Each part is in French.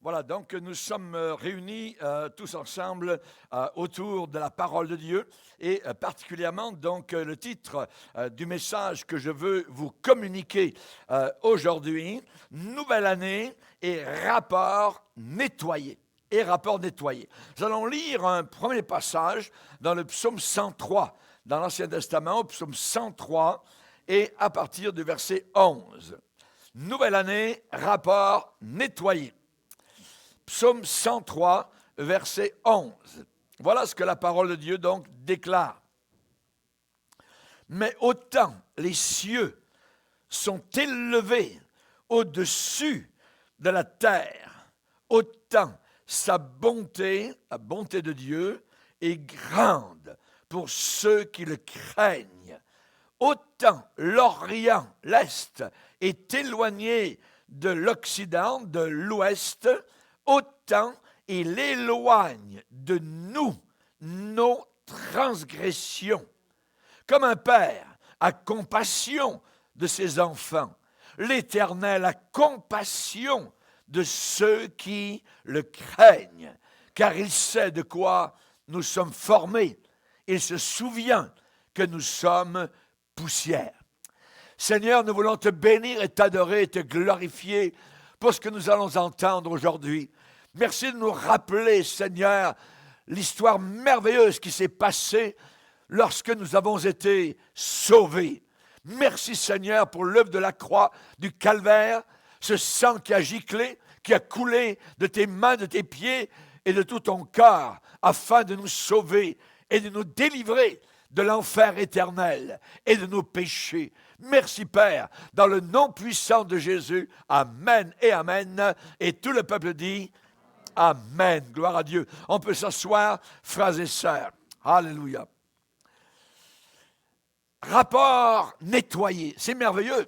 Voilà, donc nous sommes réunis tous ensemble autour de la parole de Dieu et particulièrement donc le titre du message que je veux vous communiquer aujourd'hui, Nouvelle année et rapport nettoyé. Et rapport nettoyé. Nous allons lire un premier passage dans le psaume 103, dans l'Ancien Testament, au psaume 103 et à partir du verset 11. Nouvelle année, rapport nettoyé. Psaume 103, verset 11. Voilà ce que la parole de Dieu donc déclare. Mais autant les cieux sont élevés au-dessus de la terre, autant sa bonté, la bonté de Dieu, est grande pour ceux qui le craignent. Autant l'Orient, l'Est, est éloigné de l'Occident, de l'Ouest, autant il éloigne de nous nos transgressions. Comme un père a compassion de ses enfants, l'Éternel a compassion de ceux qui le craignent, car il sait de quoi nous sommes formés. Il se souvient que nous sommes poussière. Seigneur, nous voulons te bénir et t'adorer et te glorifier pour ce que nous allons entendre aujourd'hui. Merci de nous rappeler, Seigneur, l'histoire merveilleuse qui s'est passée lorsque nous avons été sauvés. Merci, Seigneur, pour l'œuvre de la croix, du calvaire, ce sang qui a giclé, qui a coulé de tes mains, de tes pieds et de tout ton corps, afin de nous sauver et de nous délivrer de l'enfer éternel et de nos péchés. Merci Père, dans le nom puissant de Jésus, Amen et Amen. Et tout le peuple dit Amen, gloire à Dieu. On peut s'asseoir, frères et sœurs. Alléluia. Rapport nettoyé, c'est merveilleux.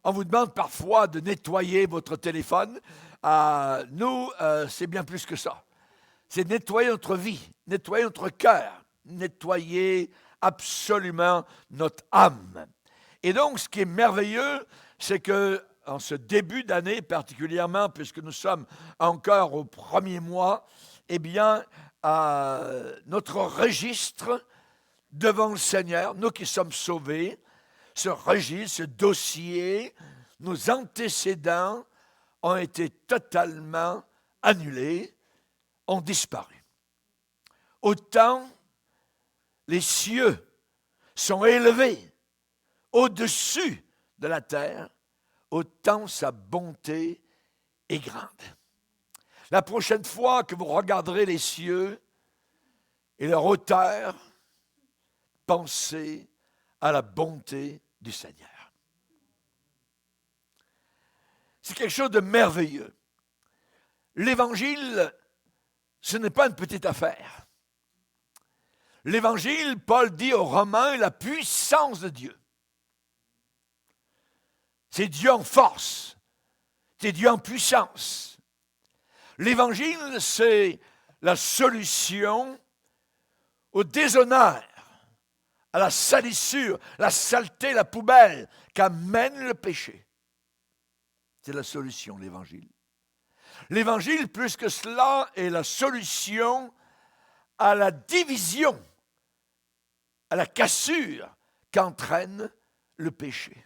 On vous demande parfois de nettoyer votre téléphone. Nous, c'est bien plus que ça. C'est nettoyer notre vie, nettoyer notre cœur, nettoyer absolument notre âme. Et donc, ce qui est merveilleux, c'est que en ce début d'année particulièrement, puisque nous sommes encore au premier mois, eh bien, notre registre devant le Seigneur, nous qui sommes sauvés, ce registre, ce dossier, nos antécédents ont été totalement annulés, ont disparu. Autant les cieux sont élevés au-dessus de la terre, autant sa bonté est grande. La prochaine fois que vous regarderez les cieux et leur hauteur, pensez à la bonté du Seigneur. C'est quelque chose de merveilleux. L'Évangile, ce n'est pas une petite affaire. L'Évangile, Paul dit aux Romains, la puissance de Dieu. C'est Dieu en force. C'est Dieu en puissance. L'Évangile, c'est la solution au déshonneur, à la salissure, la saleté, la poubelle qu'amène le péché. C'est la solution, l'Évangile. L'Évangile, plus que cela, est la solution à la division, à la cassure qu'entraîne le péché.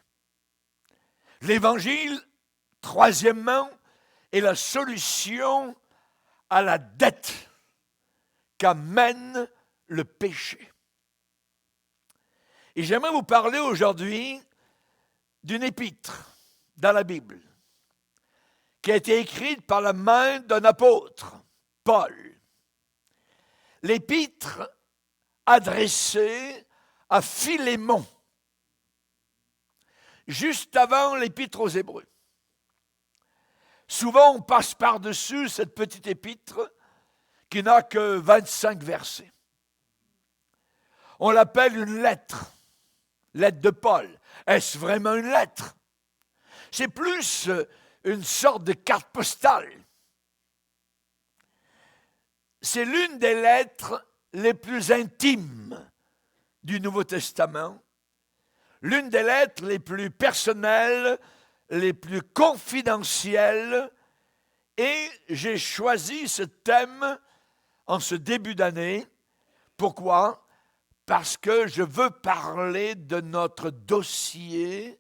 L'Évangile, troisièmement, est la solution à la dette qu'amène le péché. Et j'aimerais vous parler aujourd'hui d'une épître dans la Bible qui a été écrite par la main d'un apôtre, Paul. L'épître adressée à Philémon, juste avant l'épître aux Hébreux. Souvent, on passe par-dessus cette petite épître qui n'a que 25 versets. On l'appelle une lettre de Paul. Est-ce vraiment une lettre? C'est plus une sorte de carte postale. C'est l'une des lettres les plus intimes du Nouveau Testament, l'une des lettres les plus personnelles, les plus confidentielles Et j'ai choisi ce thème en ce début d'année. Pourquoi? Parce que je veux parler de notre dossier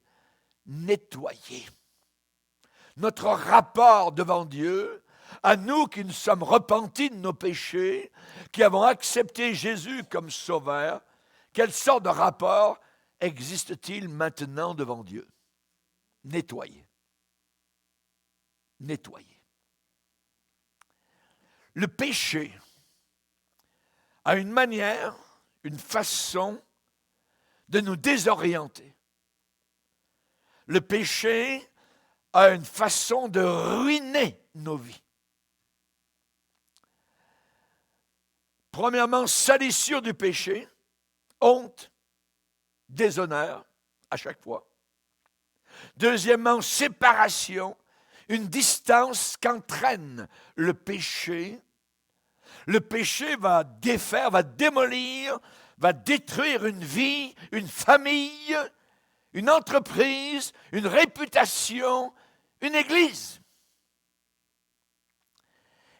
nettoyé. Notre rapport devant Dieu, à nous qui nous sommes repentis de nos péchés, qui avons accepté Jésus comme sauveur, quelle sorte de rapport existe-t-il maintenant devant Dieu? Nettoyé. Nettoyé. Le péché a une manière, une façon de nous désorienter. Le péché a une façon de ruiner nos vies. Premièrement, salissure du péché, honte, déshonneur à chaque fois. Deuxièmement, séparation, une distance qu'entraîne le péché. Le péché va défaire, va démolir, va détruire une vie, une famille, une entreprise, une réputation, une église.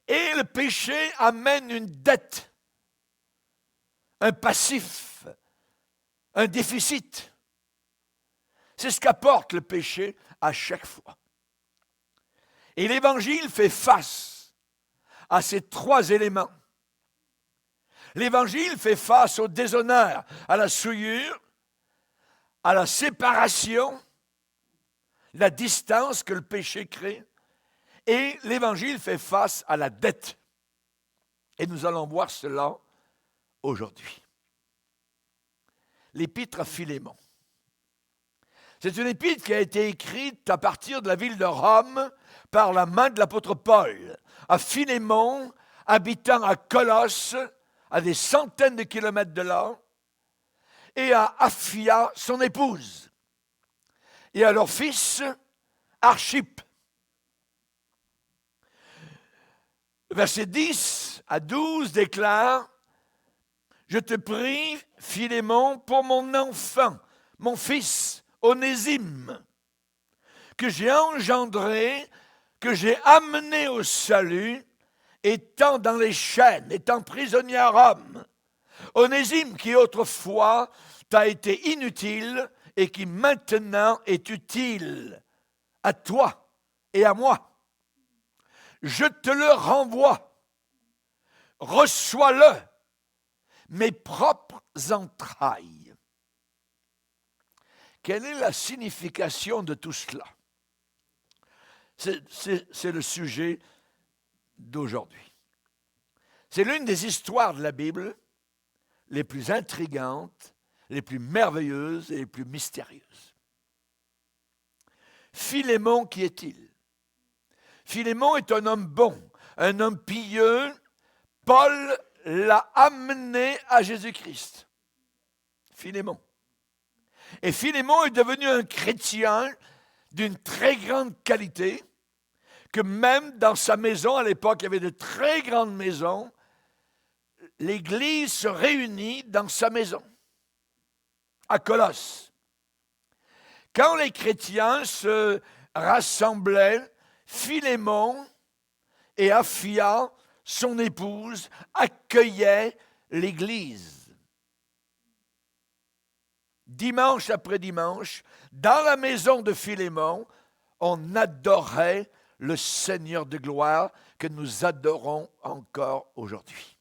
Et le péché amène une dette, un passif, un déficit. C'est ce qu'apporte le péché à chaque fois. Et l'Évangile fait face à ces trois éléments. L'Évangile fait face au déshonneur, à la souillure, à la séparation, la distance que le péché crée. Et l'Évangile fait face à la dette. Et nous allons voir cela aujourd'hui. L'épître à Philémon. C'est une épître qui a été écrite à partir de la ville de Rome par la main de l'apôtre Paul, à Philémon, habitant à Colosse, à des centaines de kilomètres de là, et à Aphia, son épouse, et à leur fils, Archippe. Versets 10 à 12 déclare « Je te prie, Philémon, pour mon enfant, mon fils, Onésime, que j'ai engendré, que j'ai amené au salut, étant dans les chaînes, étant prisonnier à Rome. Onésime qui autrefois t'a été inutile et qui maintenant est utile à toi et à moi. Je te le renvoie. Reçois-le, mes propres entrailles. » Quelle est la signification de tout cela? C'est le sujet d'aujourd'hui. C'est l'une des histoires de la Bible les plus intrigantes, les plus merveilleuses et les plus mystérieuses. Philémon, qui est-il? Philémon est un homme bon, un homme pieux. Paul l'a amené à Jésus-Christ. Philémon. Et Philémon est devenu un chrétien d'une très grande qualité, que même dans sa maison, à l'époque, il y avait de très grandes maisons, l'Église se réunit dans sa maison, à Colosse. Quand les chrétiens se rassemblaient, Philémon et Aphia, son épouse, accueillaient l'Église. Dimanche après dimanche, dans la maison de Philémon, on adorait le Seigneur de gloire que nous adorons encore aujourd'hui.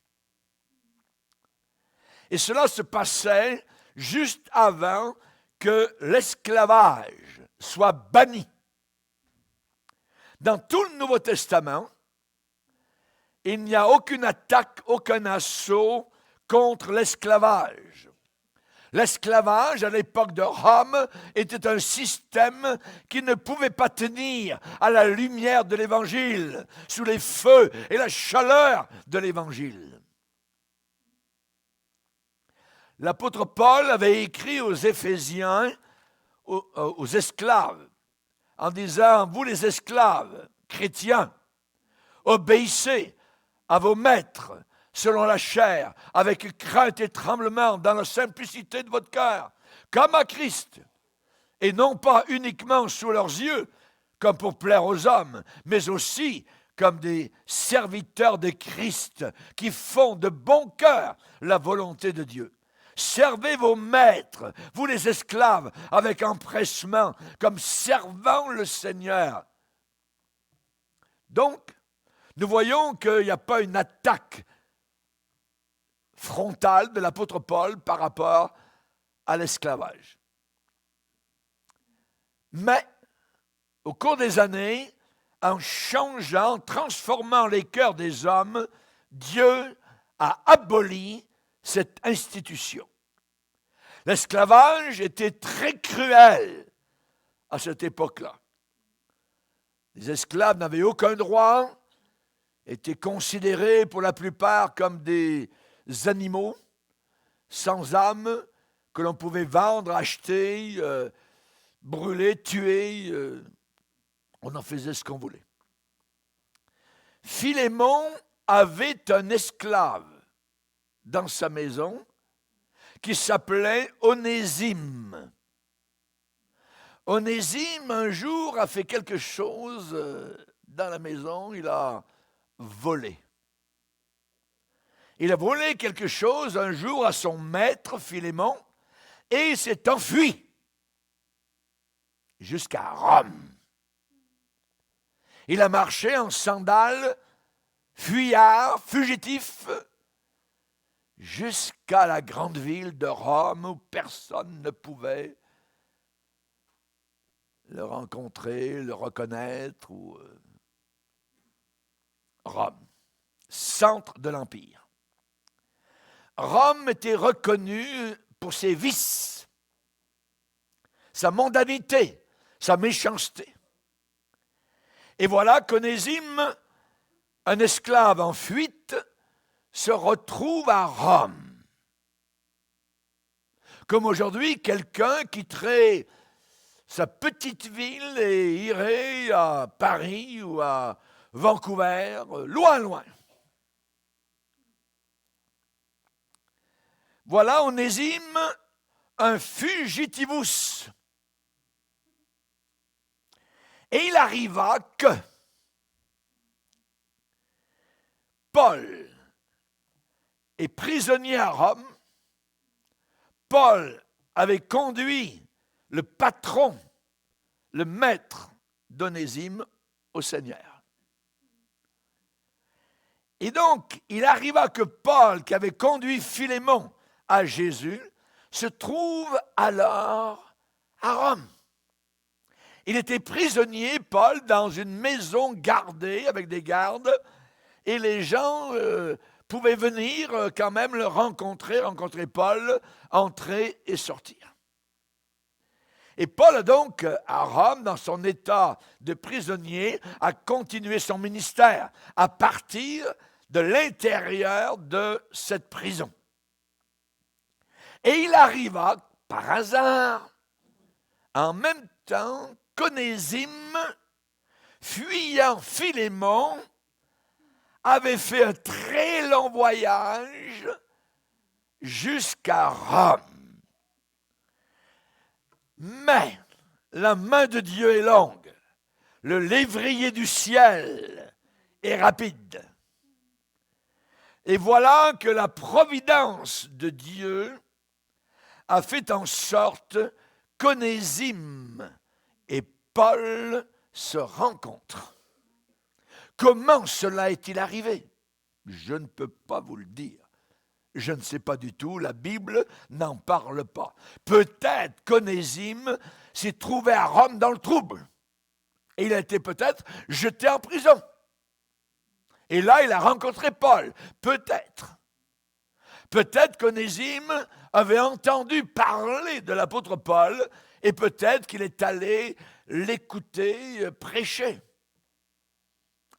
Et cela se passait juste avant que l'esclavage soit banni. Dans tout le Nouveau Testament, il n'y a aucune attaque, aucun assaut contre l'esclavage. L'esclavage, à l'époque de Rome, était un système qui ne pouvait pas tenir à la lumière de l'Évangile, sous les feux et la chaleur de l'Évangile. L'apôtre Paul avait écrit aux Éphésiens, aux esclaves, en disant « Vous les esclaves chrétiens, obéissez à vos maîtres, selon la chair, avec crainte et tremblement, dans la simplicité de votre cœur, comme à Christ, et non pas uniquement sous leurs yeux, comme pour plaire aux hommes, mais aussi comme des serviteurs de Christ qui font de bon cœur la volonté de Dieu. Servez vos maîtres, vous les esclaves, avec empressement, comme servant le Seigneur. Donc, nous voyons qu'il n'y a pas une attaque frontale de l'apôtre Paul par rapport à l'esclavage. Mais, au cours des années, en changeant, transformant les cœurs des hommes, Dieu a aboli cette institution. L'esclavage était très cruel à cette époque-là. Les esclaves n'avaient aucun droit, étaient considérés pour la plupart comme des animaux sans âme que l'on pouvait vendre, acheter, brûler, tuer. On en faisait ce qu'on voulait. Philémon avait un esclave dans sa maison qui s'appelait Onésime. Onésime, un jour, a fait quelque chose dans la maison, il a volé. Il a volé quelque chose un jour à son maître, Philémon, et il s'est enfui jusqu'à Rome. Il a marché en sandales, fuyard, fugitif, jusqu'à la grande ville de Rome où personne ne pouvait le rencontrer, le reconnaître. Rome, centre de l'Empire. Rome était reconnue pour ses vices, sa mondanité, sa méchanceté. Et voilà qu'Onésime, un esclave en fuite, se retrouve à Rome. Comme aujourd'hui, quelqu'un quitterait sa petite ville et irait à Paris ou à Vancouver, loin, loin. Voilà Onésime, un fugitivus. Et il arriva que Paul est prisonnier à Rome. Paul avait conduit le patron, le maître d'Onésime au Seigneur. Et donc, il arriva que Paul, qui avait conduit Philémon à Jésus, se trouve alors à Rome. Il était prisonnier, Paul, dans une maison gardée avec des gardes, et les gens pouvaient venir quand même le rencontrer Paul, entrer et sortir. Et Paul, donc, à Rome, dans son état de prisonnier, a continué son ministère à partir de l'intérieur de cette prison. Et il arriva, par hasard, en même temps qu'Onésime, fuyant Philémon, avait fait un très long voyage jusqu'à Rome. Mais la main de Dieu est longue, le lévrier du ciel est rapide. Et voilà que la providence de Dieu a fait en sorte qu'Onésime et Paul se rencontrent. Comment cela est-il arrivé? Je ne peux pas vous le dire. Je ne sais pas du tout, la Bible n'en parle pas. Peut-être qu'Onésime s'est trouvé à Rome dans le trouble. Et il a été peut-être jeté en prison. Et là, il a rencontré Paul. Peut-être. Peut-être qu'Onésime avait entendu parler de l'apôtre Paul et peut-être qu'il est allé l'écouter prêcher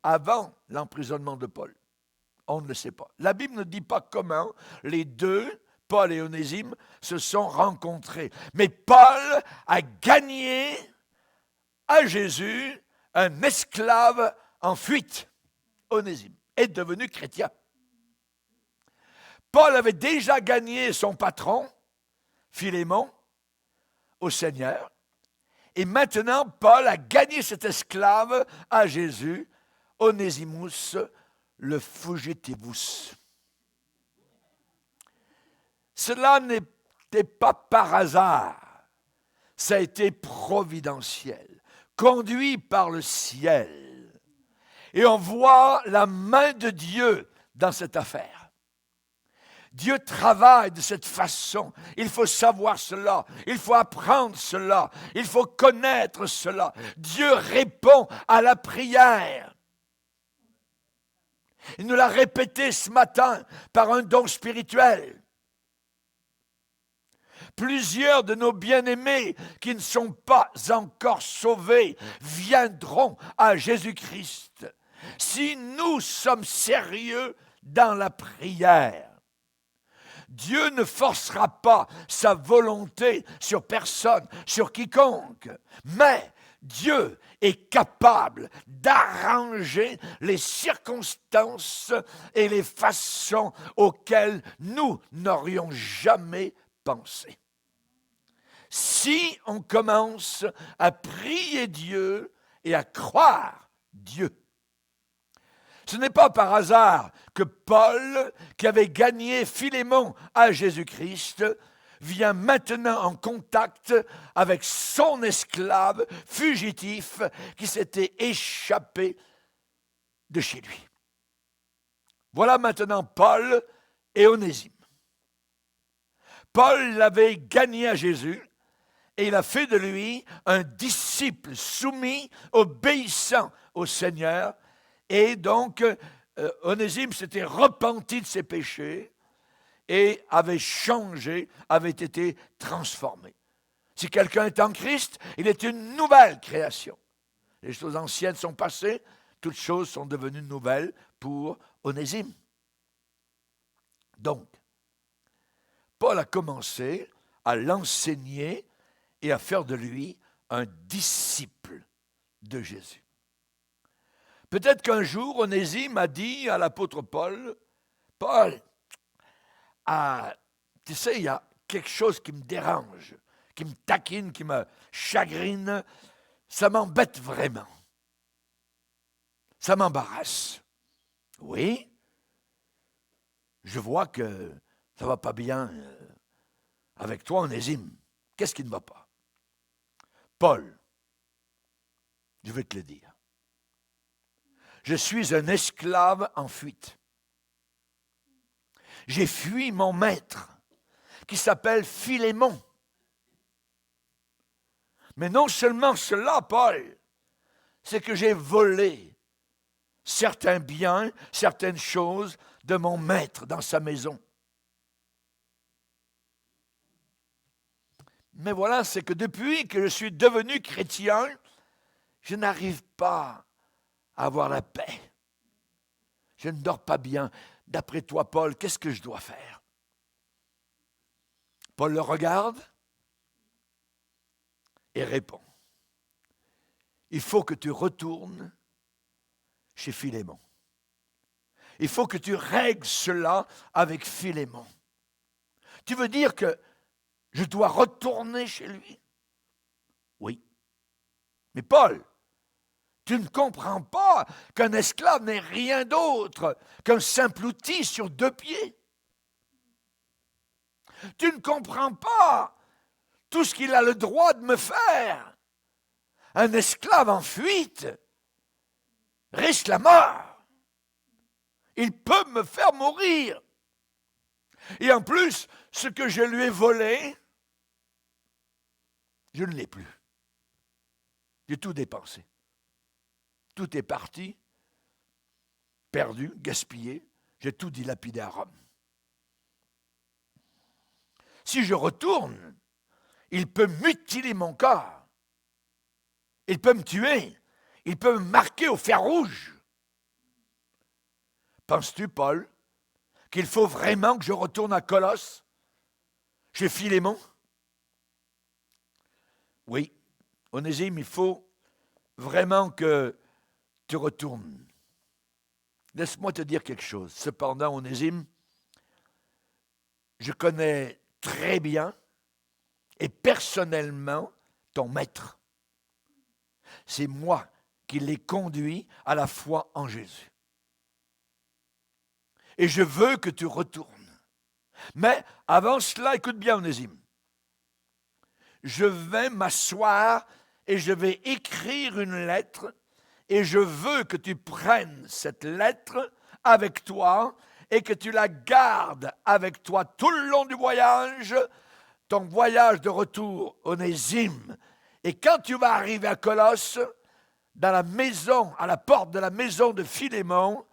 avant l'emprisonnement de Paul. On ne le sait pas. La Bible ne dit pas comment les deux, Paul et Onésime, se sont rencontrés. Mais Paul a gagné à Jésus un esclave en fuite. Onésime est devenu chrétien. Paul avait déjà gagné son patron, Philémon, au Seigneur. Et maintenant, Paul a gagné cet esclave à Jésus Onesimus le fugitivus. Cela n'était pas par hasard, ça a été providentiel, conduit par le ciel. Et on voit la main de Dieu dans cette affaire. Dieu travaille de cette façon. Il faut savoir cela. Il faut apprendre cela. Il faut connaître cela. Dieu répond à la prière. Il nous l'a répété ce matin par un don spirituel. Plusieurs de nos bien-aimés qui ne sont pas encore sauvés viendront à Jésus-Christ si nous sommes sérieux dans la prière. Dieu ne forcera pas sa volonté sur personne, sur quiconque, mais Dieu est capable d'arranger les circonstances et les façons auxquelles nous n'aurions jamais pensé. Si on commence à prier Dieu et à croire Dieu. Ce n'est pas par hasard que Paul, qui avait gagné Philémon à Jésus-Christ, vient maintenant en contact avec son esclave fugitif qui s'était échappé de chez lui. Voilà maintenant Paul et Onésime. Paul l'avait gagné à Jésus et il a fait de lui un disciple soumis, obéissant au Seigneur. Et donc, Onésime s'était repenti de ses péchés et avait changé, avait été transformé. Si quelqu'un est en Christ, il est une nouvelle création. Les choses anciennes sont passées, toutes choses sont devenues nouvelles pour Onésime. Donc, Paul a commencé à l'enseigner et à faire de lui un disciple de Jésus. Peut-être qu'un jour, Onésime a dit à l'apôtre Paul, « Paul, tu sais, il y a quelque chose qui me dérange, qui me taquine, qui me chagrine, ça m'embête vraiment. Ça m'embarrasse. » Oui, je vois que ça ne va pas bien avec toi, Onésime. Qu'est-ce qui ne va pas? Paul, je vais te le dire. Je suis un esclave en fuite. J'ai fui mon maître, qui s'appelle Philémon. Mais non seulement cela, Paul, c'est que j'ai volé certains biens, certaines choses de mon maître dans sa maison. Mais voilà, c'est que depuis que je suis devenu chrétien, je n'arrive pas à avoir la paix. Je ne dors pas bien. D'après toi, Paul, qu'est-ce que je dois faire? Paul le regarde et répond. Il faut que tu retournes chez Philémon. Il faut que tu règles cela avec Philémon. Tu veux dire que je dois retourner chez lui? Oui. Mais Paul, tu ne comprends pas qu'un esclave n'est rien d'autre qu'un simple outil sur deux pieds. Tu ne comprends pas tout ce qu'il a le droit de me faire. Un esclave en fuite risque la mort. Il peut me faire mourir. Et en plus, ce que je lui ai volé, je ne l'ai plus. J'ai tout dépensé. Tout est parti, perdu, gaspillé. J'ai tout dilapidé à Rome. Si je retourne, il peut mutiler mon corps. Il peut me tuer. Il peut me marquer au fer rouge. Penses-tu, Paul, qu'il faut vraiment que je retourne à Colosse, chez Philémon? Oui, Onésime, il faut vraiment que tu retournes. Laisse-moi te dire quelque chose. Cependant, Onésime, je connais très bien et personnellement ton maître. C'est moi qui les conduit à la foi en Jésus. Et je veux que tu retournes. Mais avant cela, écoute bien, Onésime. Je vais m'asseoir et je vais écrire une lettre et je veux que tu prennes cette lettre avec toi et que tu la gardes avec toi tout le long du voyage, ton voyage de retour, Onésime. Et quand tu vas arriver à Colosse, dans la maison, à la porte de la maison de Philémon,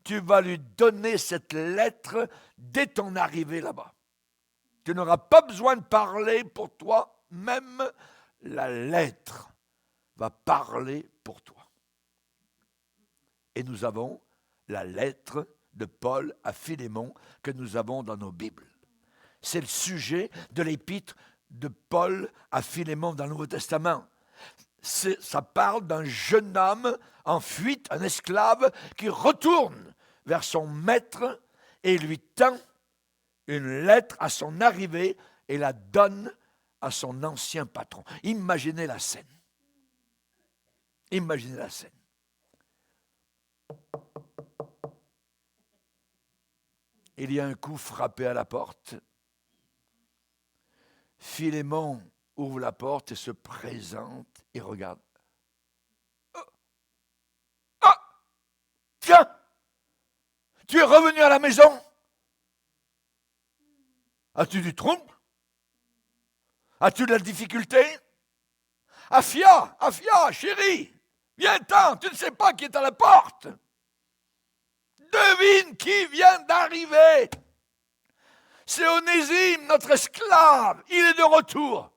tu vas lui donner cette lettre dès ton arrivée là-bas. Tu n'auras pas besoin de parler pour toi, même la lettre va parler pour toi. Et nous avons la lettre de Paul à Philémon que nous avons dans nos Bibles. C'est le sujet de l'épître de Paul à Philémon dans le Nouveau Testament. Ça parle d'un jeune homme en fuite, un esclave qui retourne vers son maître et lui tend une lettre à son arrivée et la donne à son ancien patron. Imaginez la scène. Imaginez la scène. Il y a un coup frappé à la porte. Philémon ouvre la porte et se présente et regarde. Ah! Tiens! Tu es revenu à la maison? As-tu du trouble? As-tu de la difficulté? Afia, chérie, viens-t'en, tu ne sais pas qui est à la porte. Devine qui vient d'arriver. C'est Onésime, notre esclave. Il est de retour.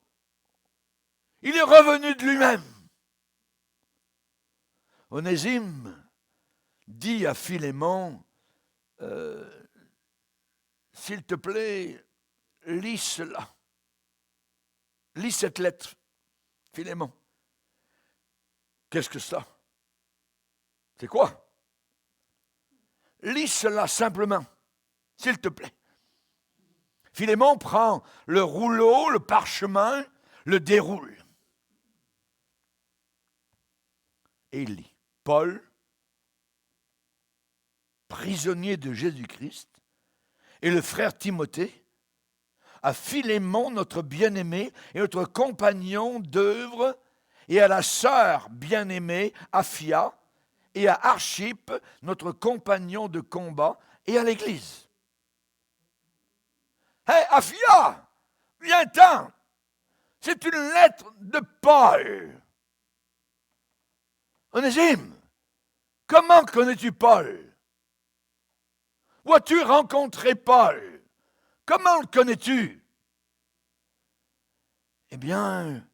Il est revenu de lui-même. Onésime dit à Philémon, s'il te plaît, lis cela. Lis cette lettre, Philémon. Qu'est-ce que ça? C'est quoi? Lis cela simplement, s'il te plaît. Philémon prend le rouleau, le parchemin, le déroule. Et il lit. Paul, prisonnier de Jésus-Christ, et le frère Timothée, à Philémon, notre bien-aimé, et notre compagnon d'œuvre, et à la sœur bien-aimée, Afia, et à Archippe, notre compagnon de combat, et à l'Église. Hé, Afia, viens-t'en. C'est une lettre de Paul. Onésime, comment connais-tu Paul? Où as-tu rencontré Paul? Comment le connais-tu? Eh bien,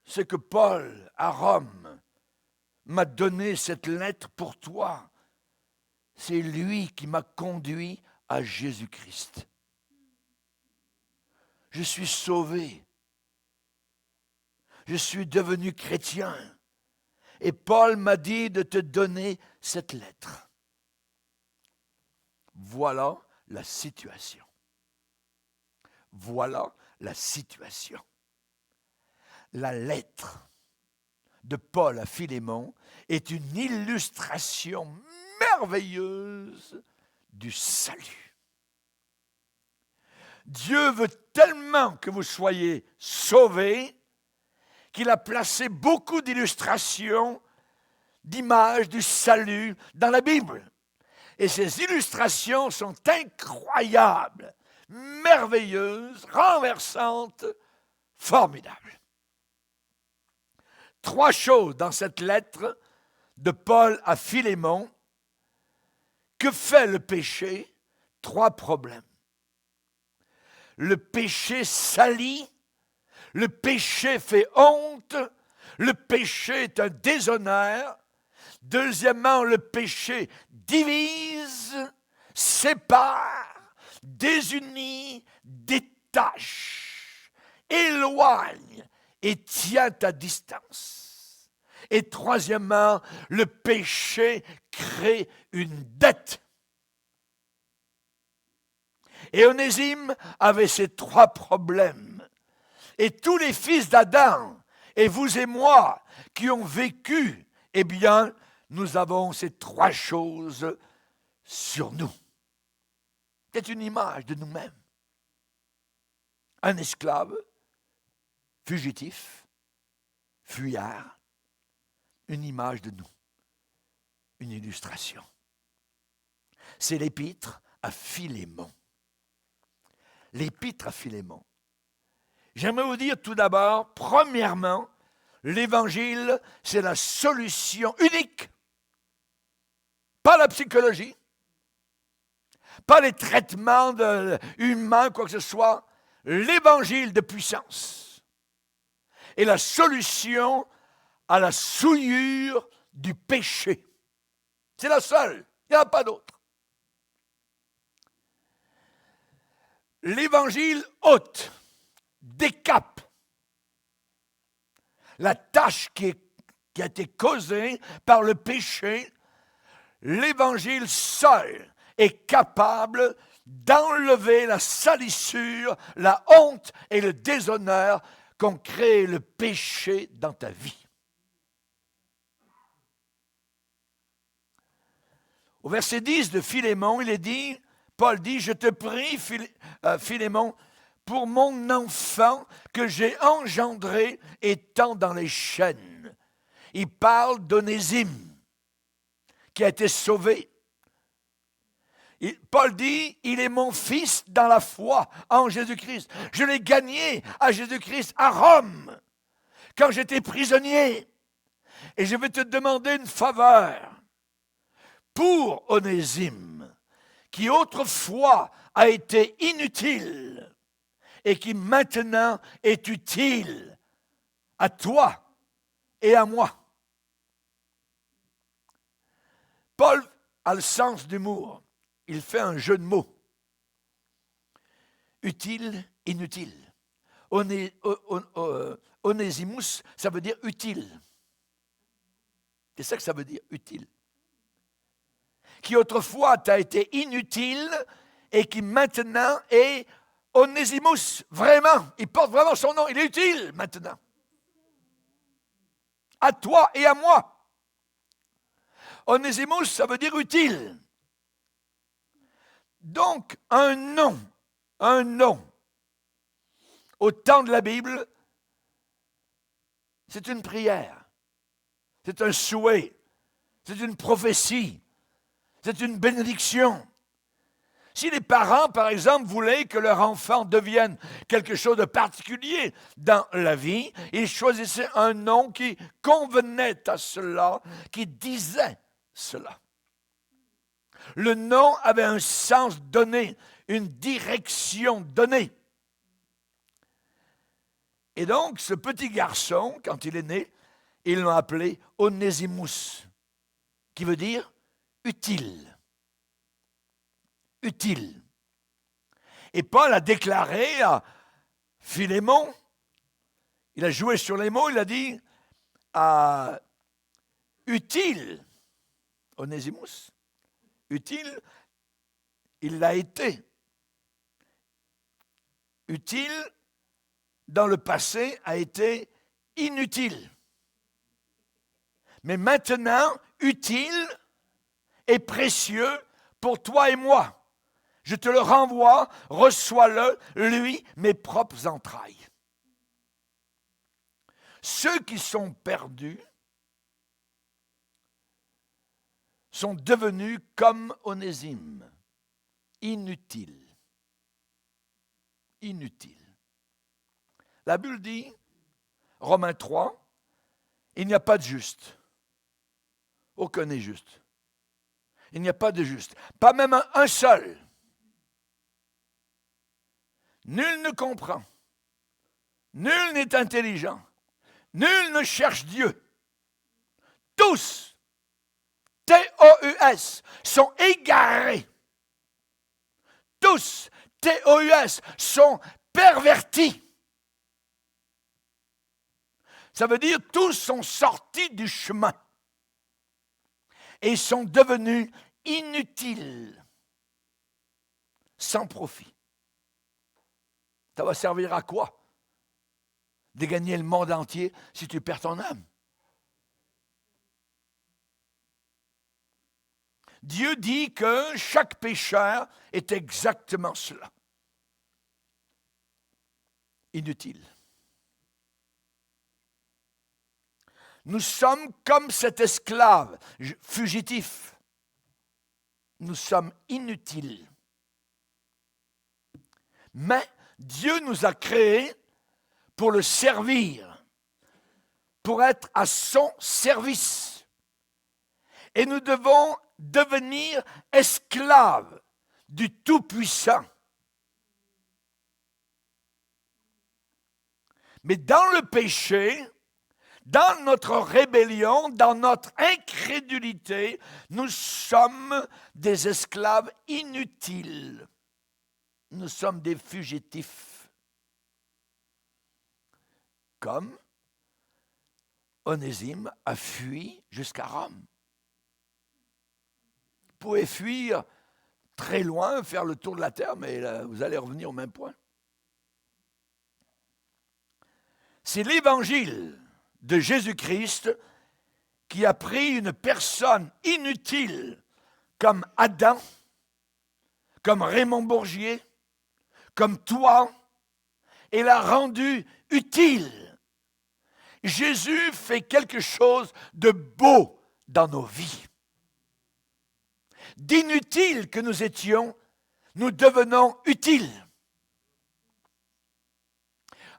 c'est que Paul, à Rome, m'a donné cette lettre pour toi. C'est lui qui m'a conduit à Jésus-Christ. Je suis sauvé. Je suis devenu chrétien. Et Paul m'a dit de te donner cette lettre. Voilà la situation. Voilà la situation. La lettre de Paul à Philémon est une illustration merveilleuse du salut. Dieu veut tellement que vous soyez sauvés qu'il a placé beaucoup d'illustrations, d'images du salut dans la Bible. Et ces illustrations sont incroyables, merveilleuses, renversantes, formidables. 3 choses dans cette lettre de Paul à Philémon. Que fait le péché? 3 problèmes. Le péché salit, le péché fait honte, le péché est un déshonneur. Deuxièmement, le péché divise, sépare, désunit, détache, éloigne et tient à distance. Et troisièmement, le péché crée une dette. Et Onésime avait ces 3 problèmes. Et tous les fils d'Adam, et vous et moi, qui ont vécu eh bien, nous avons ces trois choses sur nous. C'est une image de nous-mêmes. Un esclave, fugitif, fuyard, une image de nous, une illustration. C'est l'épître à Philémon. L'épître à Philémon. J'aimerais vous dire tout d'abord, premièrement, l'Évangile, c'est la solution unique. Pas la psychologie, pas les traitements humains, quoi que ce soit. L'Évangile de puissance est la solution à la souillure du péché. C'est la seule, il n'y en a pas d'autre. L'Évangile ôte, décape la tâche qui a été causée par le péché. L'Évangile seul est capable d'enlever la salissure, la honte et le déshonneur qu'ont créé le péché dans ta vie. Au verset 10 de Philémon, il est dit, Paul dit, « Je te prie, Philémon, pour mon enfant que j'ai engendré étant dans les chaînes. » Il parle d'Onésime, qui a été sauvé. Paul dit, il est mon fils dans la foi en Jésus-Christ. Je l'ai gagné à Jésus-Christ à Rome, quand j'étais prisonnier. Et je vais te demander une faveur pour Onésime, qui autrefois a été inutile et qui maintenant est utile à toi et à moi. Paul a le sens d'humour. Il fait un jeu de mots. Utile, inutile. Onésimus, ça veut dire utile. C'est ça que ça veut dire, utile. Qui autrefois t'a été inutile et qui maintenant est Onésimus. Vraiment, il porte vraiment son nom, il est utile maintenant. À toi et à moi. Onésimus, ça veut dire utile. Donc, un nom, au temps de la Bible, c'est une prière, c'est un souhait, c'est une prophétie, c'est une bénédiction. Si les parents, par exemple, voulaient que leur enfant devienne quelque chose de particulier dans la vie, ils choisissaient un nom qui convenait à cela, qui disait cela. Le nom avait un sens donné, une direction donnée. Et donc, ce petit garçon, quand il est né, ils l'ont appelé Onésimus, qui veut dire utile. Utile. Et Paul a déclaré à Philémon, il a joué sur les mots, il a dit utile, Onésimus, utile, il l'a été. Utile, dans le passé, a été inutile. Mais maintenant, utile et précieux pour toi et moi. Je te le renvoie, reçois-le, lui, mes propres entrailles. Ceux qui sont perdus sont devenus comme Onésime, inutiles. Inutiles. La Bible dit, Romains 3, il n'y a pas de juste. Aucun n'est juste. Il n'y a pas de juste. Pas même un seul. Nul ne comprend. Nul n'est intelligent. Nul ne cherche Dieu. Tous, T-O-U-S, sont égarés. Tous, T-O-U-S, sont pervertis. Ça veut dire tous sont sortis du chemin et sont devenus inutiles, sans profit. Ça va servir à quoi de gagner le monde entier si tu perds ton âme? Dieu dit que chaque pécheur est exactement cela. Inutile. Nous sommes comme cet esclave fugitif. Nous sommes inutiles. Mais Dieu nous a créés pour le servir, pour être à son service. Et nous devons devenir esclaves du Tout-Puissant. Mais dans le péché, dans notre rébellion, dans notre incrédulité, nous sommes des esclaves inutiles. Nous sommes des fugitifs. Comme Onésime a fui jusqu'à Rome. Vous pouvez fuir très loin, faire le tour de la terre, mais là, vous allez revenir au même point. C'est l'évangile de Jésus-Christ qui a pris une personne inutile comme Adam, comme Raymond Bourgier, comme toi, et l'a rendue utile. Jésus fait quelque chose de beau dans nos vies. D'inutiles que nous étions, nous devenons utiles.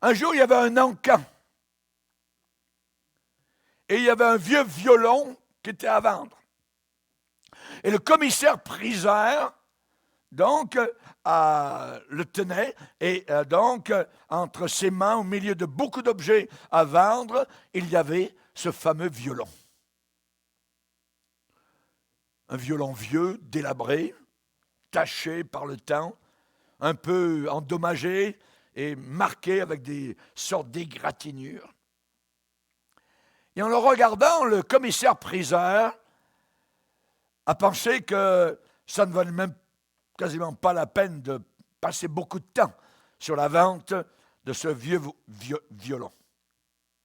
Un jour, il y avait un encan. Et il y avait un vieux violon qui était à vendre. Et le commissaire-priseur, donc, le tenait. Et donc, entre ses mains, au milieu de beaucoup d'objets à vendre, il y avait ce fameux violon. Un violon vieux, délabré, taché par le temps, un peu endommagé et marqué avec des sortes d'égratignures. Et en le regardant, le commissaire-priseur a pensé que ça ne valait même quasiment pas la peine de passer beaucoup de temps sur la vente de ce vieux violon.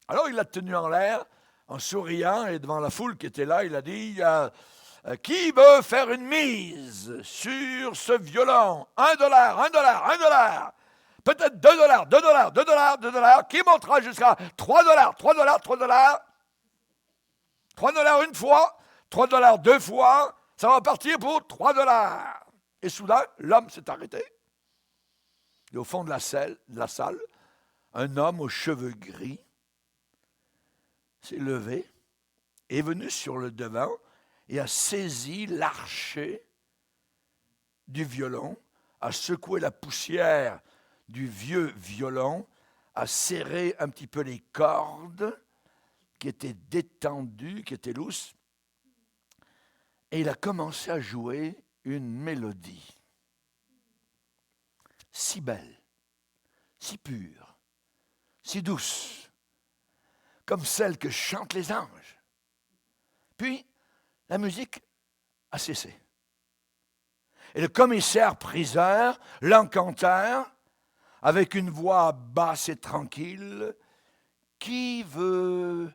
Alors il l'a tenu en l'air, en souriant, et devant la foule qui était là, il a dit qui veut faire une mise sur ce violon? $1, $1, peut-être $2, $2, qui montera jusqu'à $3, $3 une fois, $3 deux fois, ça va partir pour $3. Et soudain, l'homme s'est arrêté. Et au fond de la salle, un homme aux cheveux gris s'est levé, est venu sur le devant et a saisi l'archet du violon, a secoué la poussière du vieux violon, a serré un petit peu les cordes qui étaient détendues, qui étaient lousses, et il a commencé à jouer une mélodie si belle, si pure, si douce, comme celle que chantent les anges. Puis, la musique a cessé. Et le commissaire-priseur, l'encanteur, avec une voix basse et tranquille, qui veut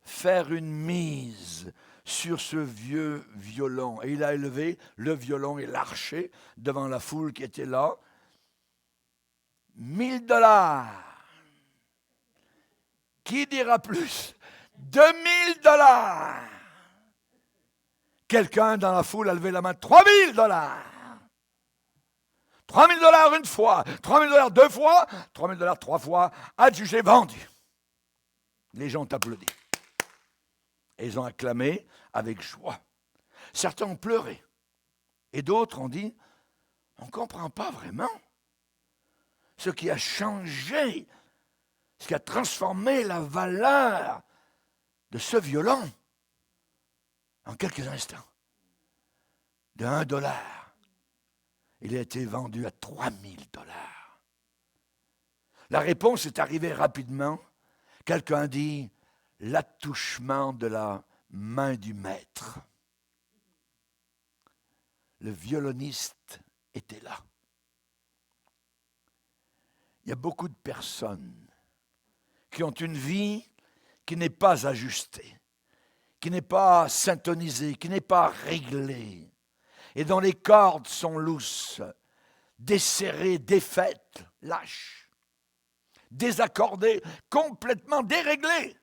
faire une mise sur ce vieux violon? Et il a élevé le violon et l'archet devant la foule qui était là. $1000. Qui dira plus? $2000. Quelqu'un dans la foule a levé la main. $3000. $3000 une fois, $3000 deux fois, $3000 trois fois, adjugé, vendu. Les gens ont applaudi. Et ils ont acclamé avec joie. Certains ont pleuré. Et d'autres ont dit, on ne comprend pas vraiment ce qui a changé, ce qui a transformé la valeur de ce violon en quelques instants. De $1, il a été vendu à $3000. La réponse est arrivée rapidement. Quelqu'un dit, l'attouchement de la main du maître. Le violoniste était là. Il y a beaucoup de personnes qui ont une vie qui n'est pas ajustée, qui n'est pas syntonisé, qui n'est pas réglé, et dont les cordes sont lousses, desserrées, défaites, lâches, désaccordées, complètement déréglées.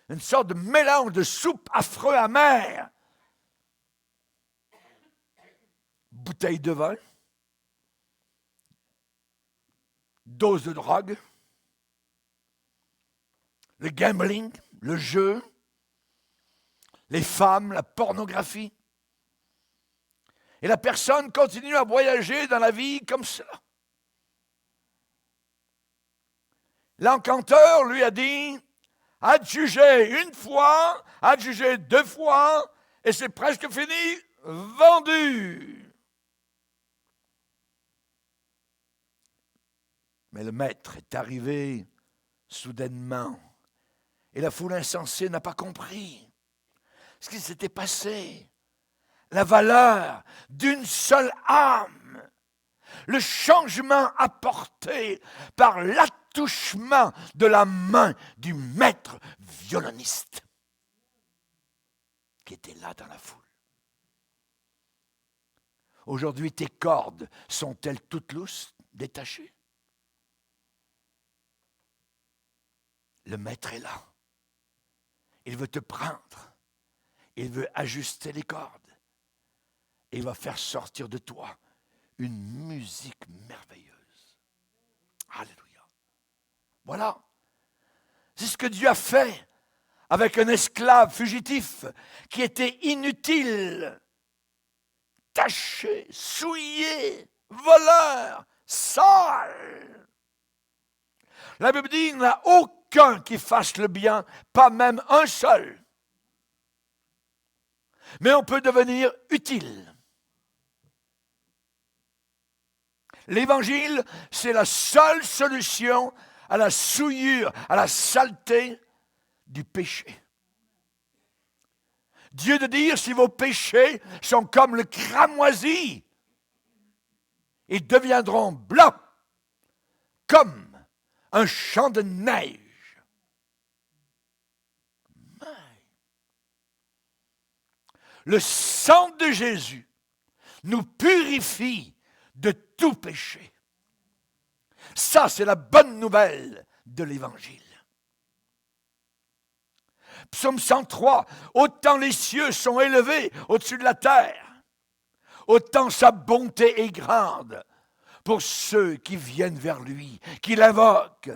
Une sorte de mélange de soupe affreux, amer. Bouteille de vin, dose de drogue, le gambling, le jeu, les femmes, la pornographie. Et la personne continue à voyager dans la vie comme cela. L'encanteur lui a dit, adjugé une fois, adjugé 2 fois, et c'est presque fini, vendu. Mais le maître est arrivé soudainement, et la foule insensée n'a pas compris ce qui s'était passé. La valeur d'une seule âme, le changement apporté par l'attouchement de la main du maître violoniste qui était là dans la foule. Aujourd'hui, tes cordes sont-elles toutes lousses, détachées? Le maître est là. Il veut te prendre. Il veut ajuster les cordes. Et il va faire sortir de toi une musique merveilleuse. Alléluia. Voilà. C'est ce que Dieu a fait avec un esclave fugitif qui était inutile, taché, souillé, voleur, sale. La Bible dit qu'il n'y en a aucun qui fasse le bien, pas même un seul. Mais on peut devenir utile. L'Évangile, c'est la seule solution à la souillure, à la saleté du péché. Dieu de dire, si vos péchés sont comme le cramoisi, ils deviendront blancs comme un champ de neige. Le sang de Jésus nous purifie de tout péché. Ça, c'est la bonne nouvelle de l'Évangile. Psaume 103, autant les cieux sont élevés au-dessus de la terre, autant sa bonté est grande pour ceux qui viennent vers lui, qui l'invoquent.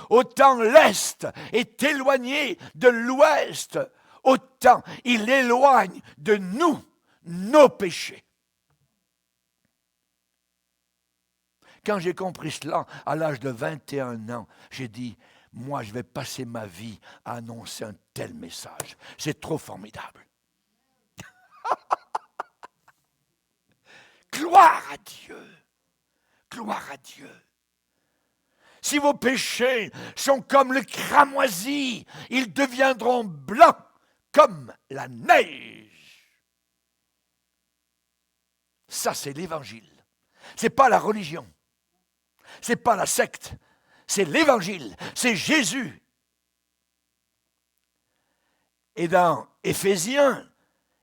Autant l'Est est éloigné de l'Ouest, autant il éloigne de nous nos péchés. Quand j'ai compris cela, à l'âge de 21 ans, j'ai dit, moi je vais passer ma vie à annoncer un tel message. C'est trop formidable. Gloire à Dieu. Gloire à Dieu. Si vos péchés sont comme le cramoisi, ils deviendront blancs comme la neige. Ça, c'est l'Évangile. Ce n'est pas la religion. Ce n'est pas la secte. C'est l'Évangile. C'est Jésus. Et dans Éphésiens,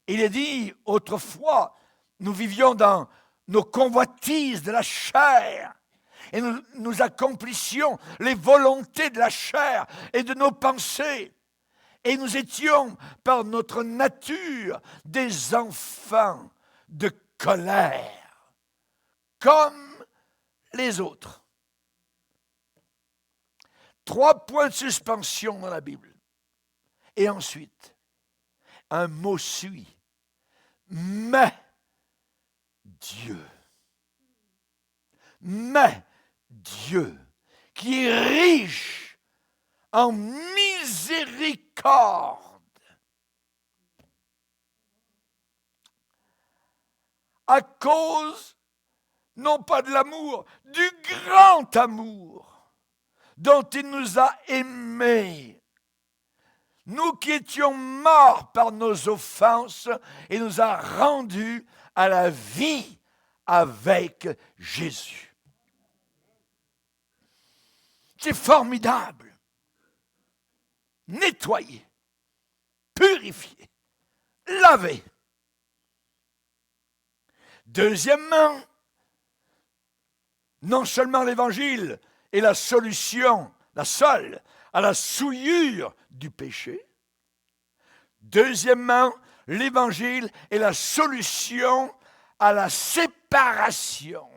il est dit, autrefois, nous vivions dans nos convoitises de la chair. Et nous accomplissions les volontés de la chair et de nos pensées. Et nous étions, par notre nature, des enfants de colère, comme les autres. 3 points de suspension dans la Bible. Et ensuite, un mot suit. Mais Dieu. Mais Dieu, qui est riche en miséricorde, à cause, non pas de l'amour, du grand amour dont il nous a aimés. Nous qui étions morts par nos offenses, il nous a rendus à la vie avec Jésus. C'est formidable. Nettoyé, purifié, lavé. Deuxièmement, non seulement l'Évangile est la solution, la seule, à la souillure du péché. Deuxièmement, l'Évangile est la solution à la séparation,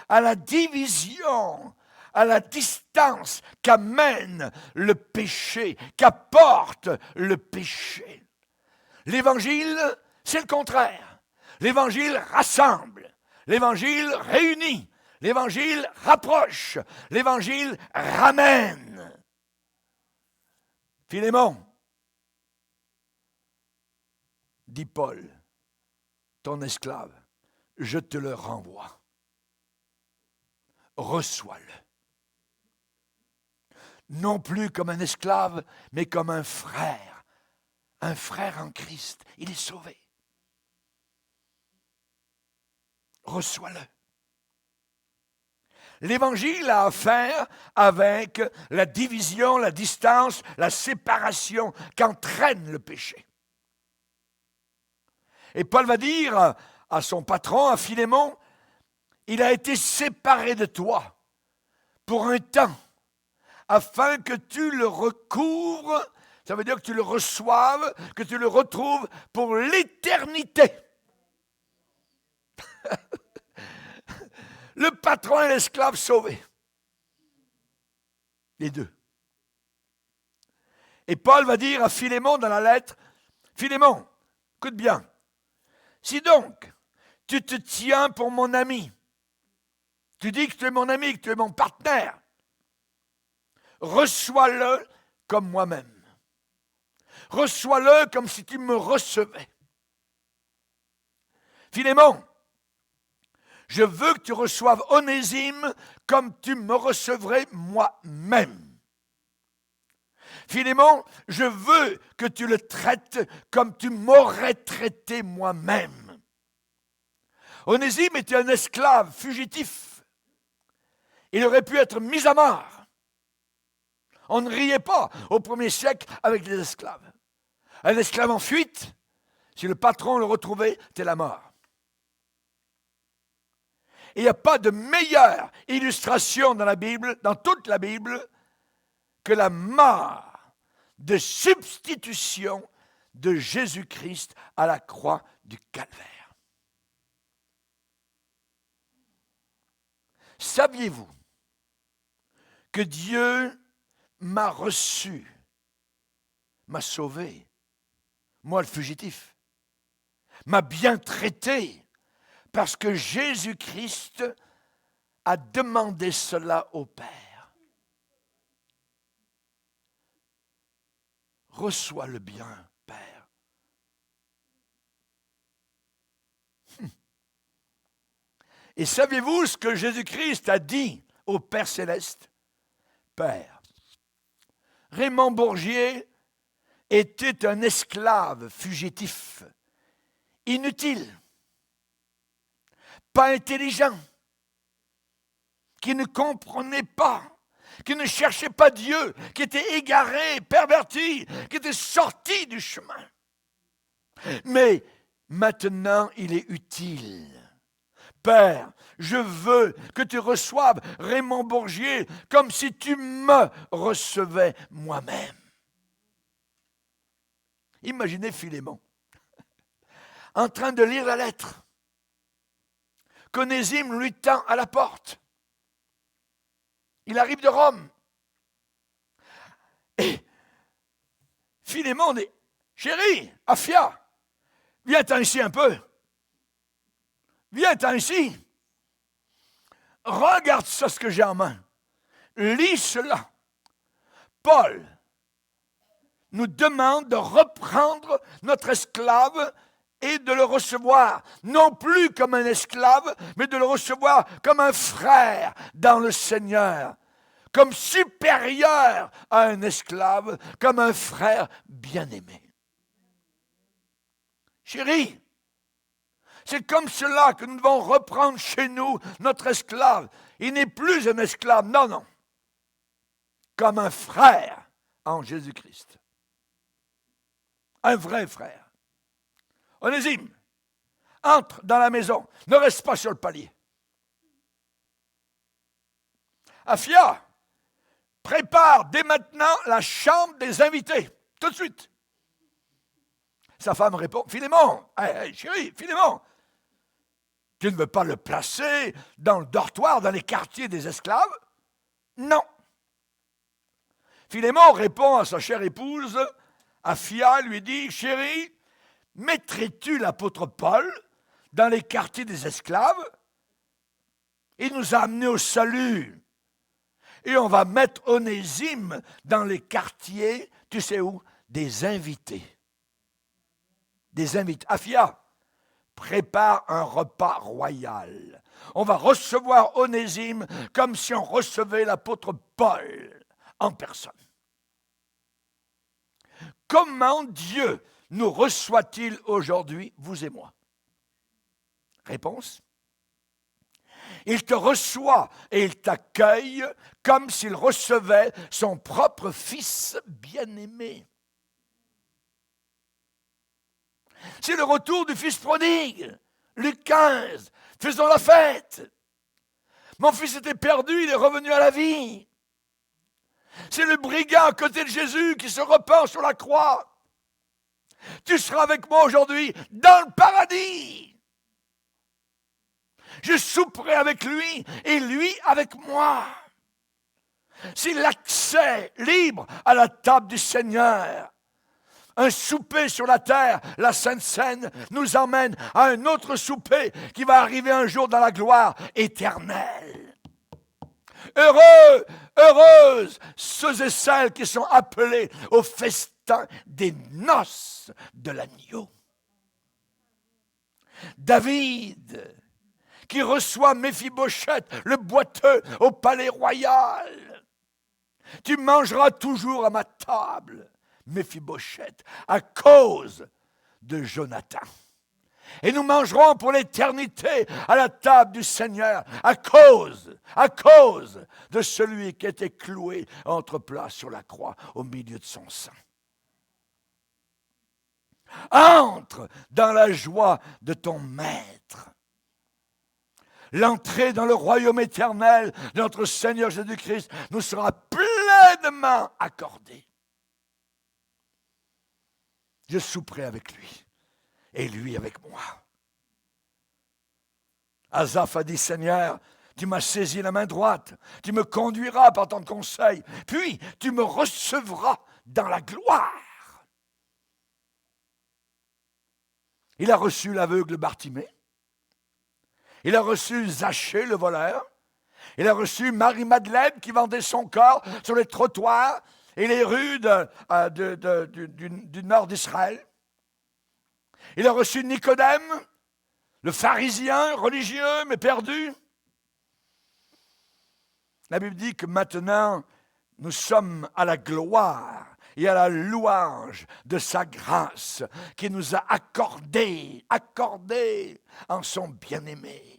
à la division, à la distance qu'amène le péché, qu'apporte le péché. L'Évangile, c'est le contraire. L'Évangile rassemble, l'Évangile réunit, l'Évangile rapproche, l'Évangile ramène. Philémon, dit Paul, ton esclave, je te le renvoie. Reçois-le. Non plus comme un esclave, mais comme un frère en Christ. Il est sauvé. Reçois-le. L'Évangile a affaire avec la division, la distance, la séparation qu'entraîne le péché. Et Paul va dire à son patron, à Philémon, il a été séparé de toi pour un temps, afin que tu le recouvres, ça veut dire que tu le reçoives, que tu le retrouves pour l'éternité. Le patron et l'esclave sauvés. Les deux. Et Paul va dire à Philémon dans la lettre, Philémon, écoute bien, si donc tu te tiens pour mon ami, tu dis que tu es mon ami, que tu es mon partenaire, reçois-le comme moi-même. Reçois-le comme si tu me recevais. Philémon, je veux que tu reçoives Onésime comme tu me recevrais moi-même. Philémon, je veux que tu le traites comme tu m'aurais traité moi-même. Onésime était un esclave fugitif. Il aurait pu être mis à mort. On ne riait pas au premier siècle avec les esclaves. Un esclave en fuite, si le patron le retrouvait, c'était la mort. Il n'y a pas de meilleure illustration dans la Bible, dans toute la Bible, que la mort de substitution de Jésus-Christ à la croix du Calvaire. Saviez-vous que Dieu m'a reçu, m'a sauvé, moi le fugitif, m'a bien traité, parce que Jésus-Christ a demandé cela au Père. Reçois le bien, Père. Et savez-vous ce que Jésus-Christ a dit au Père Céleste? Père, Raymond Bourgier était un esclave fugitif, inutile, pas intelligent, qui ne comprenait pas, qui ne cherchait pas Dieu, qui était égaré, perverti, qui était sorti du chemin. Mais maintenant, il est utile. Père, je veux que tu reçoives Raymond Bourgier comme si tu me recevais moi-même. Imaginez Philémon en train de lire la lettre qu'Onésime lui tend à la porte. Il arrive de Rome. Et Philémon dit, chérie, Aphia, viens-t'en ici un peu. Viens-t'en ici. Regarde ça, ce que j'ai en main. Lis cela. Paul nous demande de reprendre notre esclave et de le recevoir, non plus comme un esclave, mais de le recevoir comme un frère dans le Seigneur, comme supérieur à un esclave, comme un frère bien-aimé. Chérie, c'est comme cela que nous devons reprendre chez nous notre esclave. Il n'est plus un esclave, non, non, comme un frère en Jésus-Christ. un vrai frère. Onésime, entre dans la maison, ne reste pas sur le palier. Aphia, prépare dès maintenant la chambre des invités, tout de suite. Sa femme répond, Philémon, chérie, Philémon, tu ne veux pas le placer dans le dortoir, dans les quartiers des esclaves? Non. Philémon répond à sa chère épouse, Aphia lui dit, chérie, mettrais-tu l'apôtre Paul dans les quartiers des esclaves? Il nous a amenés au salut. Et on va mettre Onésime dans les quartiers, tu sais où? Des invités. Des invités. Aphia, prépare un repas royal. On va recevoir Onésime comme si on recevait l'apôtre Paul en personne. Comment Dieu nous reçoit-il aujourd'hui, vous et moi? Réponse? Il te reçoit et il t'accueille comme s'il recevait son propre fils bien-aimé. C'est le retour du fils prodigue. Luc 15, faisons la fête. Mon fils était perdu, il est revenu à la vie. C'est le brigand à côté de Jésus qui se repent sur la croix. Tu seras avec moi aujourd'hui dans le paradis. Je souperai avec lui et lui avec moi. C'est l'accès libre à la table du Seigneur. Un souper sur la terre, la Sainte Seine, nous emmène à un autre souper qui va arriver un jour dans la gloire éternelle. Heureux, heureuses ceux et celles qui sont appelés au festin des noces de l'agneau. David, qui reçoit Méphibosheth, le boiteux, au palais royal. Tu mangeras toujours à ma table, Méphibosheth, à cause de Jonathan. Et nous mangerons pour l'éternité à la table du Seigneur, à cause de celui qui était cloué entre plats sur la croix au milieu de son sang. Entre dans la joie de ton maître. L'entrée dans le royaume éternel de notre Seigneur Jésus-Christ nous sera pleinement accordée. Je souperai avec lui et lui avec moi. Asaph a dit, Seigneur, tu m'as saisi la main droite, tu me conduiras par ton conseil, puis tu me recevras dans la gloire. Il a reçu l'aveugle Bartimée. Il a reçu Zachée, le voleur. Il a reçu Marie-Madeleine qui vendait son corps sur les trottoirs et les rues du nord d'Israël. Il a reçu Nicodème, le pharisien religieux mais perdu. La Bible dit que maintenant, nous sommes à la gloire et à la louange de sa grâce qui nous a accordé en son bien-aimé.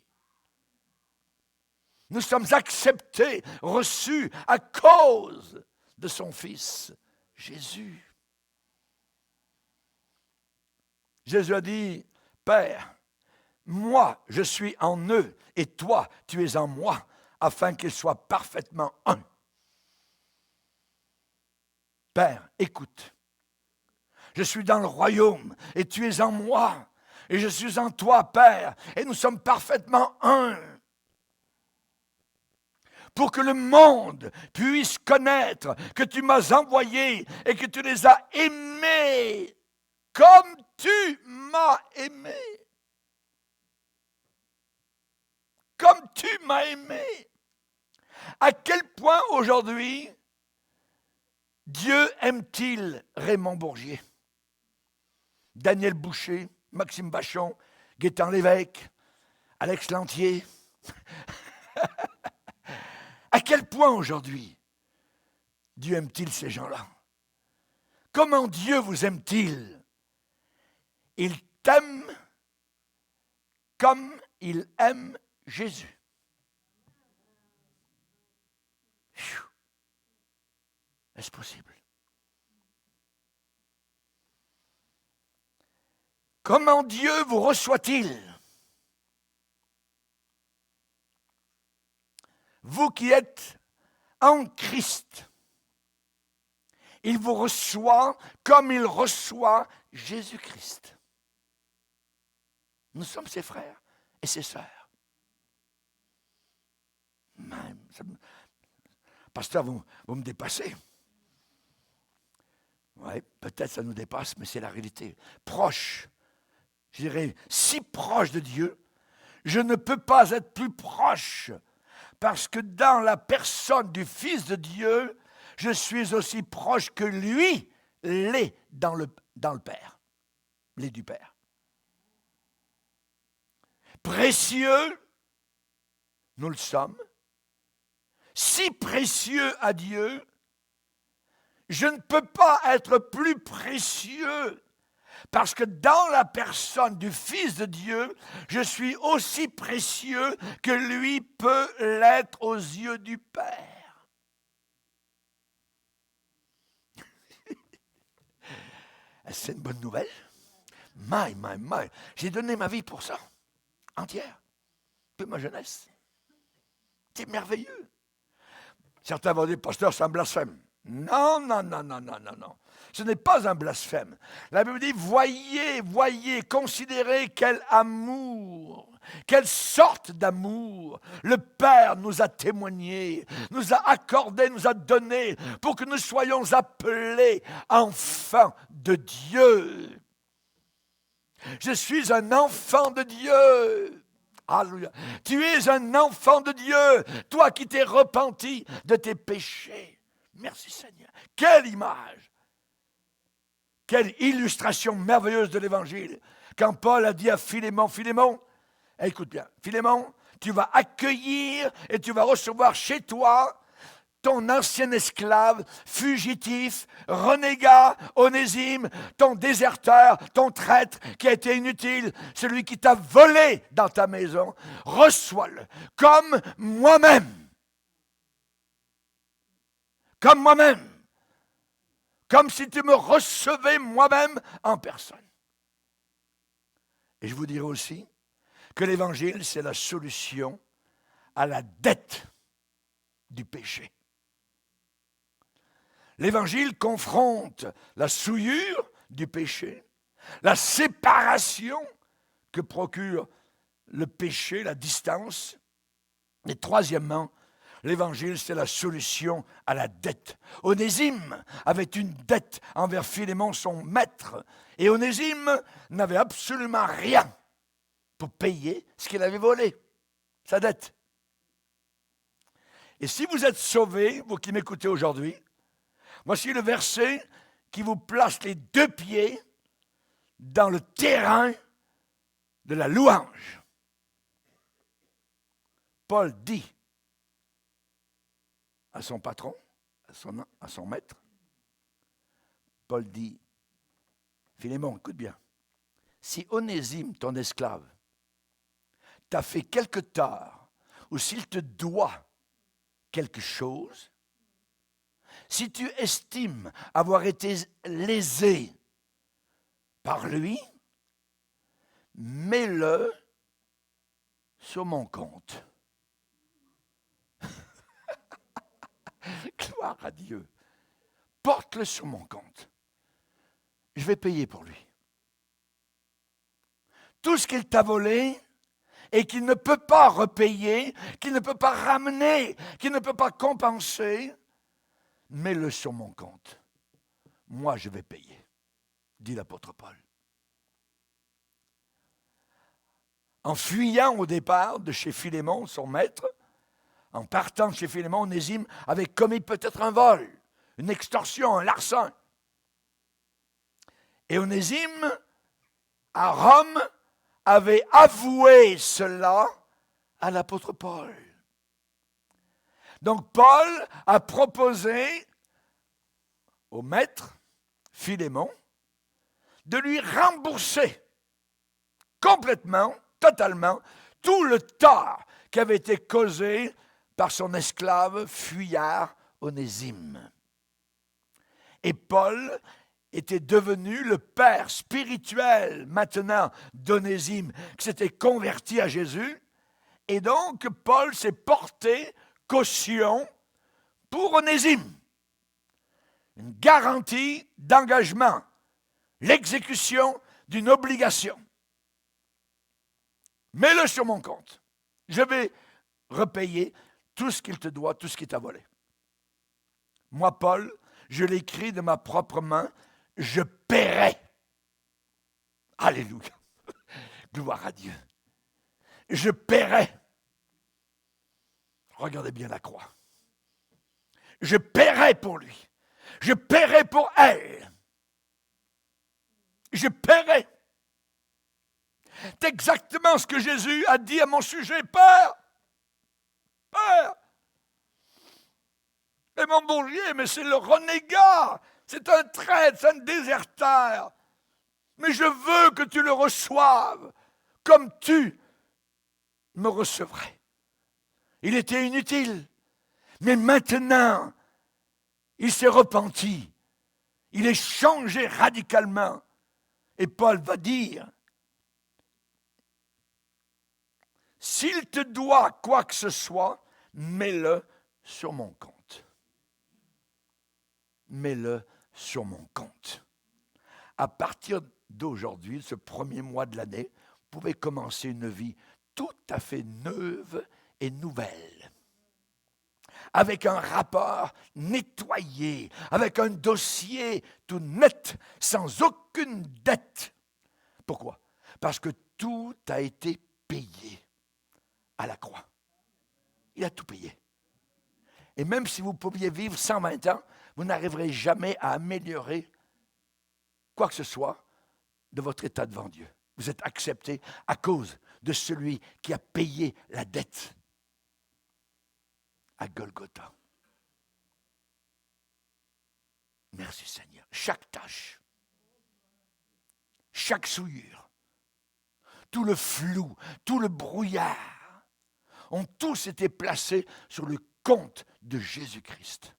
Nous sommes acceptés, reçus à cause de son Fils, Jésus. Jésus a dit, Père, moi je suis en eux et toi tu es en moi, afin qu'ils soient parfaitement un. Père, écoute, je suis dans le royaume et tu es en moi et je suis en toi, Père, et nous sommes parfaitement un. Pour que le monde puisse connaître que tu m'as envoyé et que tu les as aimés comme tu m'as aimé. Comme tu m'as aimé. À quel point aujourd'hui Dieu aime-t-il Raymond Bourgier, Daniel Boucher, Maxime Bachon, Gaétan Lévesque, Alex Lantier? À quel point aujourd'hui Dieu aime-t-il ces gens-là? Comment Dieu vous aime-t-il? Il t'aime comme il aime Jésus. Est-ce possible? Comment Dieu vous reçoit-il? Vous qui êtes en Christ, il vous reçoit comme il reçoit Jésus-Christ. Nous sommes ses frères et ses sœurs. Même, pasteur, vous me dépassez. Oui, peut-être ça nous dépasse, mais c'est la réalité. Proche, je dirais si proche de Dieu, je ne peux pas être plus proche, parce que dans la personne du Fils de Dieu, je suis aussi proche que lui l'est dans le Père, l'est du Père. Précieux, nous le sommes. Si précieux à Dieu, je ne peux pas être plus précieux, parce que dans la personne du Fils de Dieu, je suis aussi précieux que lui peut l'être aux yeux du Père. C'est une bonne nouvelle. My. J'ai donné ma vie pour ça, entière, toute ma jeunesse. C'est merveilleux. Certains vont dire, pasteur, c'est un blasphème. Non. Ce n'est pas un blasphème. La Bible dit, voyez, considérez quel amour, quelle sorte d'amour le Père nous a témoigné, nous a accordé, nous a donné, pour que nous soyons appelés enfants de Dieu. Je suis un enfant de Dieu. Alléluia. Tu es un enfant de Dieu, toi qui t'es repenti de tes péchés. Merci Seigneur. Quelle image! Quelle illustration merveilleuse de l'Évangile. Quand Paul a dit à Philémon, écoute bien, Philémon, tu vas accueillir et tu vas recevoir chez toi ton ancien esclave, fugitif, renégat, Onésime, ton déserteur, ton traître qui a été inutile, celui qui t'a volé dans ta maison, reçois-le comme moi-même. Comme moi-même. Comme si tu me recevais moi-même en personne. Et je vous dirais aussi que l'Évangile, c'est la solution à la dette du péché. L'Évangile confronte la souillure du péché, la séparation que procure le péché, la distance. Et troisièmement, l'Évangile, c'est la solution à la dette. Onésime avait une dette envers Philémon, son maître. Et Onésime n'avait absolument rien pour payer ce qu'il avait volé, sa dette. Et si vous êtes sauvés, vous qui m'écoutez aujourd'hui, voici le verset qui vous place les deux pieds dans le terrain de la louange. Paul dit à son patron, à son maître, Paul dit, Philémon, écoute bien, si Onésime, ton esclave, t'a fait quelque tort, ou s'il te doit quelque chose, si tu estimes avoir été lésé par lui, mets-le sur mon compte. Gloire à Dieu. Porte-le sur mon compte. Je vais payer pour lui. Tout ce qu'il t'a volé et qu'il ne peut pas repayer, qu'il ne peut pas ramener, qu'il ne peut pas compenser, mets-le sur mon compte. Moi, je vais payer, dit l'apôtre Paul. En fuyant au départ de chez Philémon, son maître, en partant de chez Philémon, Onésime avait commis peut-être un vol, une extorsion, un larcin. Et Onésime, à Rome, avait avoué cela à l'apôtre Paul. Donc Paul a proposé au maître, Philémon, de lui rembourser complètement, totalement, tout le tort qui avait été causé par son esclave fuyard Onésime. Et Paul était devenu le père spirituel maintenant d'Onésime, qui s'était converti à Jésus. Et donc, Paul s'est porté caution pour Onésime. Une garantie d'engagement, l'exécution d'une obligation. Mets-le sur mon compte. Je vais repayer tout ce qu'il te doit, tout ce qu'il t'a volé. Moi, Paul, je l'écris de ma propre main, je paierai. Alléluia. Gloire à Dieu. Je paierai. Regardez bien la croix. Je paierai pour lui. Je paierai pour elle. Je paierai. C'est exactement ce que Jésus a dit à mon sujet. Père, Père. Et mon bon Dieu, mais c'est le renégat. C'est un traître, c'est un déserteur. Mais je veux que tu le reçoives comme tu me recevrais. Il était inutile. Mais maintenant, il s'est repenti. Il est changé radicalement. Et Paul va dire, s'il te doit quoi que ce soit, mets-le sur mon compte. Mets-le sur mon compte. À partir d'aujourd'hui, ce premier mois de l'année, vous pouvez commencer une vie tout à fait neuve et nouvelle. Avec un rapport nettoyé, avec un dossier tout net, sans aucune dette. Pourquoi? Parce que tout a été payé à la croix. Il a tout payé. Et même si vous pouviez vivre 120 ans, vous n'arriverez jamais à améliorer quoi que ce soit de votre état devant Dieu. Vous êtes accepté à cause de celui qui a payé la dette à Golgotha. Merci Seigneur. Chaque tâche, chaque souillure, tout le flou, tout le brouillard, ont tous été placés sur le compte de Jésus-Christ.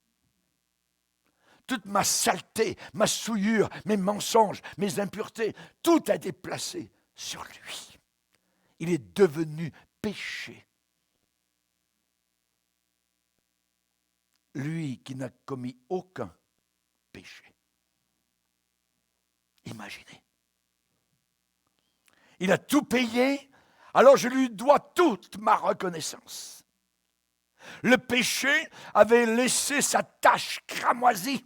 Toute ma saleté, ma souillure, mes mensonges, mes impuretés, tout a été placé sur lui. Il est devenu péché. Lui qui n'a commis aucun péché. Imaginez. Il a tout payé, alors je lui dois toute ma reconnaissance. Le péché avait laissé sa tache cramoisie.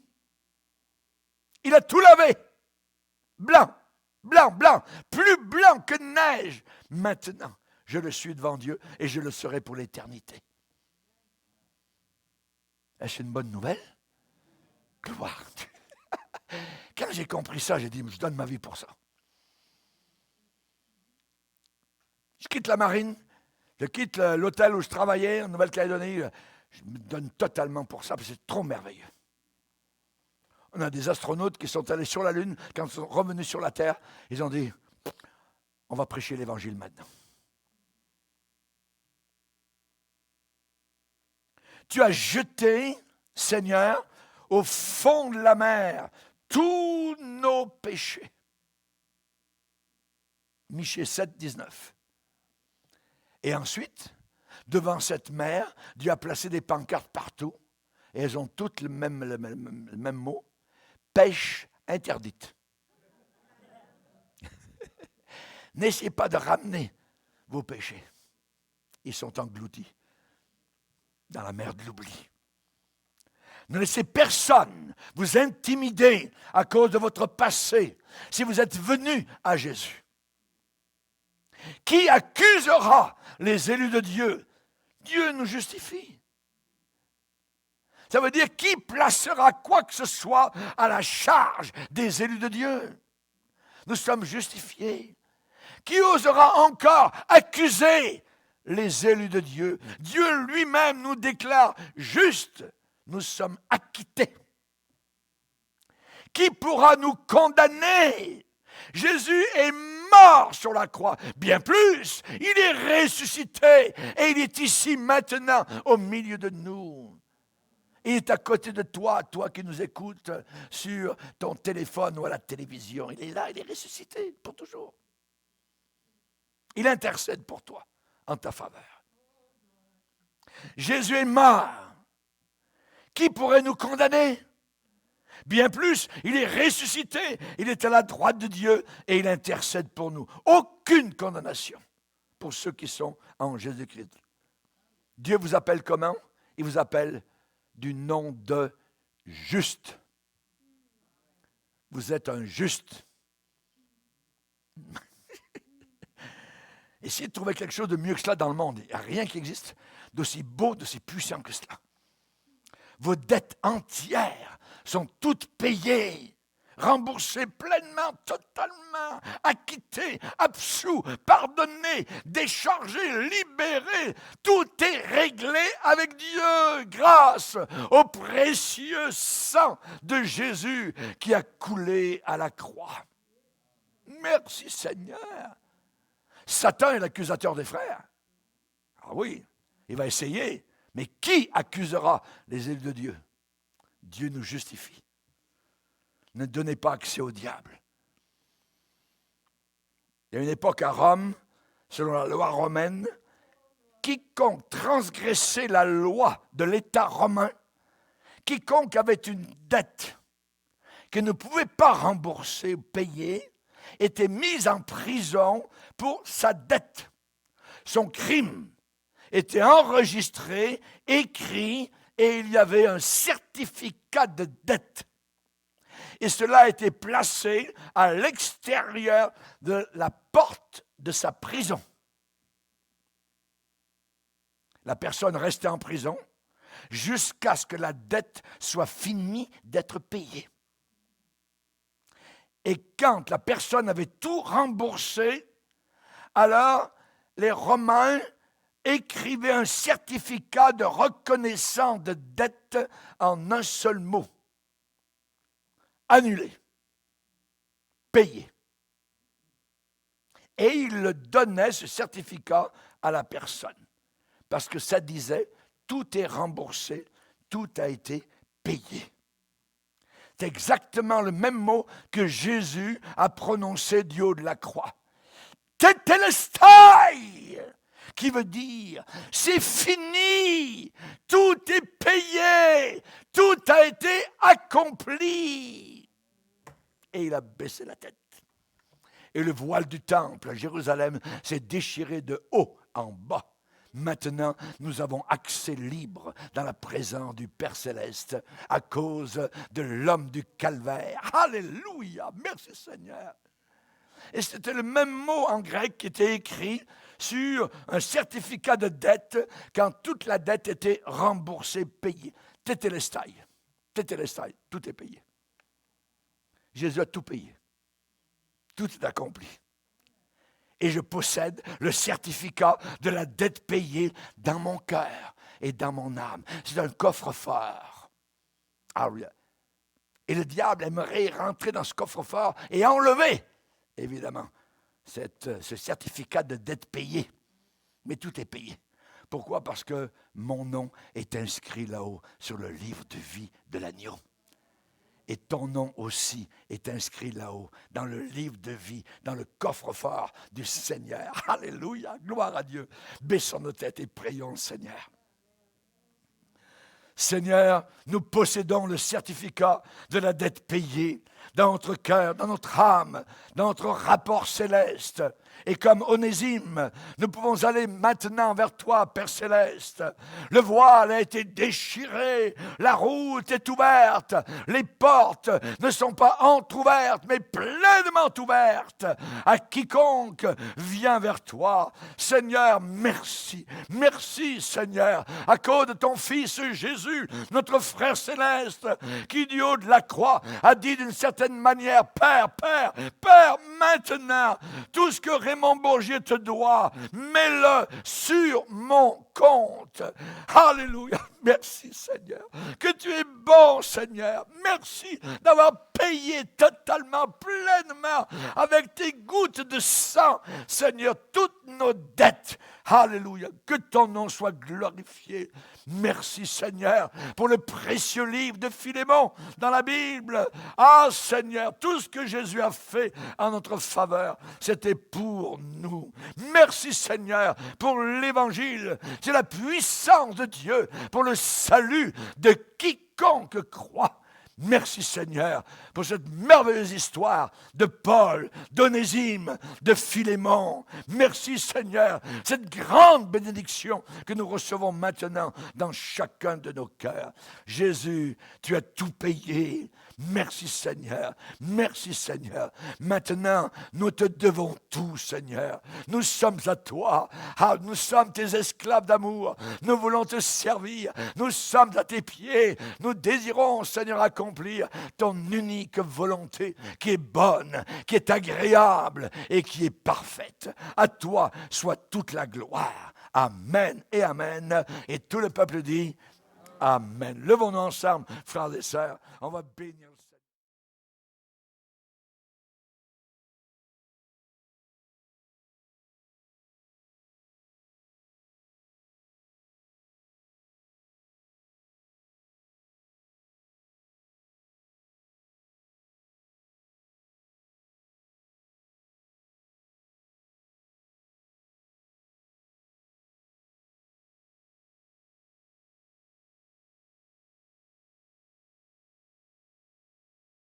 Il a tout lavé. Blanc, blanc, blanc, plus blanc que neige. Maintenant, je le suis devant Dieu et je le serai pour l'éternité. Est-ce une bonne nouvelle? Gloire. Quand j'ai compris ça, j'ai dit, je donne ma vie pour ça. Je quitte la marine, je quitte l'hôtel où je travaillais en Nouvelle-Calédonie, je me donne totalement pour ça, parce que c'est trop merveilleux. On a des astronautes qui sont allés sur la Lune, quand ils sont revenus sur la Terre, ils ont dit, on va prêcher l'Évangile maintenant. Tu as jeté, Seigneur, au fond de la mer, tous nos péchés. Michée 7, 19. Et ensuite, devant cette mer, Dieu a placé des pancartes partout, et elles ont toutes le même mot, pêche interdite. N'essayez pas de ramener vos péchés. Ils sont engloutis dans la mer de l'oubli. Ne laissez personne vous intimider à cause de votre passé si vous êtes venu à Jésus. Qui accusera les élus de Dieu? Dieu nous justifie. Ça veut dire qui placera quoi que ce soit à la charge des élus de Dieu? Nous sommes justifiés. Qui osera encore accuser les élus de Dieu? Dieu lui-même nous déclare justes. Nous sommes acquittés. Qui pourra nous condamner? Jésus est mort sur la croix. Bien plus, il est ressuscité et il est ici maintenant au milieu de nous. Il est à côté de toi, toi qui nous écoutes sur ton téléphone ou à la télévision. Il est là, il est ressuscité pour toujours. Il intercède pour toi, en ta faveur. Jésus est mort. Qui pourrait nous condamner? Bien plus, il est ressuscité, il est à la droite de Dieu et il intercède pour nous. Aucune condamnation pour ceux qui sont en Jésus-Christ. Dieu vous appelle comment? Il vous appelle du nom de juste. Vous êtes un juste. Essayez de trouver quelque chose de mieux que cela dans le monde. Il n'y a rien qui existe d'aussi beau, d'aussi puissant que cela. Vos dettes entières sont toutes payées, remboursées pleinement, totalement, acquittées, absous, pardonnées, déchargées, libérées. Tout est réglé avec Dieu grâce au précieux sang de Jésus qui a coulé à la croix. Merci Seigneur. Satan est l'accusateur des frères. Ah oui, il va essayer. Mais qui accusera les élus de Dieu? Dieu nous justifie. Ne donnez pas accès au diable. Il y a une époque à Rome, selon la loi romaine, quiconque transgressait la loi de l'État romain, quiconque avait une dette qu'il ne pouvait pas rembourser ou payer, était mis en prison pour sa dette. Son crime était enregistré, écrit, et il y avait un certificat de dette. Et cela a été placé à l'extérieur de la porte de sa prison. La personne restait en prison jusqu'à ce que la dette soit finie d'être payée. Et quand la personne avait tout remboursé, alors les Romains écrivait un certificat de reconnaissance de dette en un seul mot. Annulé. Payé. Et il le donnait, ce certificat, à la personne. Parce que ça disait, tout est remboursé, tout a été payé. C'est exactement le même mot que Jésus a prononcé du haut de la croix. Tetelestai! Qui veut dire, c'est fini, tout est payé, tout a été accompli. Et il a baissé la tête. Et le voile du temple à Jérusalem s'est déchiré de haut en bas. Maintenant, nous avons accès libre dans la présence du Père Céleste à cause de l'homme du calvaire. Alléluia, merci Seigneur. Et c'était le même mot en grec qui était écrit sur un certificat de dette quand toute la dette était remboursée, payée. Tetelestai. Tetelestai, tout est payé. Jésus a tout payé. Tout est accompli. Et je possède le certificat de la dette payée dans mon cœur et dans mon âme. C'est un coffre-fort. Et le diable aimerait rentrer dans ce coffre-fort et enlever, évidemment, ce certificat de dette payée. Mais tout est payé. Pourquoi? Parce que mon nom est inscrit là-haut sur le livre de vie de l'agneau. Et ton nom aussi est inscrit là-haut, dans le livre de vie, dans le coffre-fort du Seigneur. Alléluia, gloire à Dieu. Baissons nos têtes et prions le Seigneur. Seigneur, nous possédons le certificat de la dette payée dans notre cœur, dans notre âme, dans notre rapport céleste. Et comme Onésime, nous pouvons aller maintenant vers toi, Père Céleste. Le voile a été déchiré, la route est ouverte, les portes ne sont pas entrouvertes, mais pleinement ouvertes à quiconque vient vers toi. Seigneur, merci. Merci, Seigneur, à cause de ton Fils Jésus, notre frère céleste, qui du haut de la croix a dit d'une certaine manière, Père, maintenant, tout ce que Raymond Bourgier te doit, mets-le sur mon compte. Alléluia. Merci Seigneur. Que tu es bon Seigneur. Merci d'avoir payé totalement, pleinement, avec tes gouttes de sang, Seigneur, toutes nos dettes. Alléluia. Que ton nom soit glorifié. Merci Seigneur pour le précieux livre de Philémon dans la Bible. Ah Seigneur, tout ce que Jésus a fait en notre faveur, c'était pour nous. Merci Seigneur pour l'évangile. C'est la puissance de Dieu pour le salut de quiconque croit. Merci Seigneur pour cette merveilleuse histoire de Paul, d'Onésime, de Philémon. Merci Seigneur, cette grande bénédiction que nous recevons maintenant dans chacun de nos cœurs. Jésus, tu as tout payé. Merci Seigneur, merci Seigneur. Maintenant, nous te devons tout Seigneur. Nous sommes à toi. Ah, nous sommes tes esclaves d'amour. Nous voulons te servir. Nous sommes à tes pieds. Nous désirons Seigneur accomplir ton unique volonté qui est bonne, qui est agréable et qui est parfaite. À toi soit toute la gloire. Amen et amen. Et tout le peuple dit Amen. Levons-nous ensemble, frères et sœurs. On va bénir.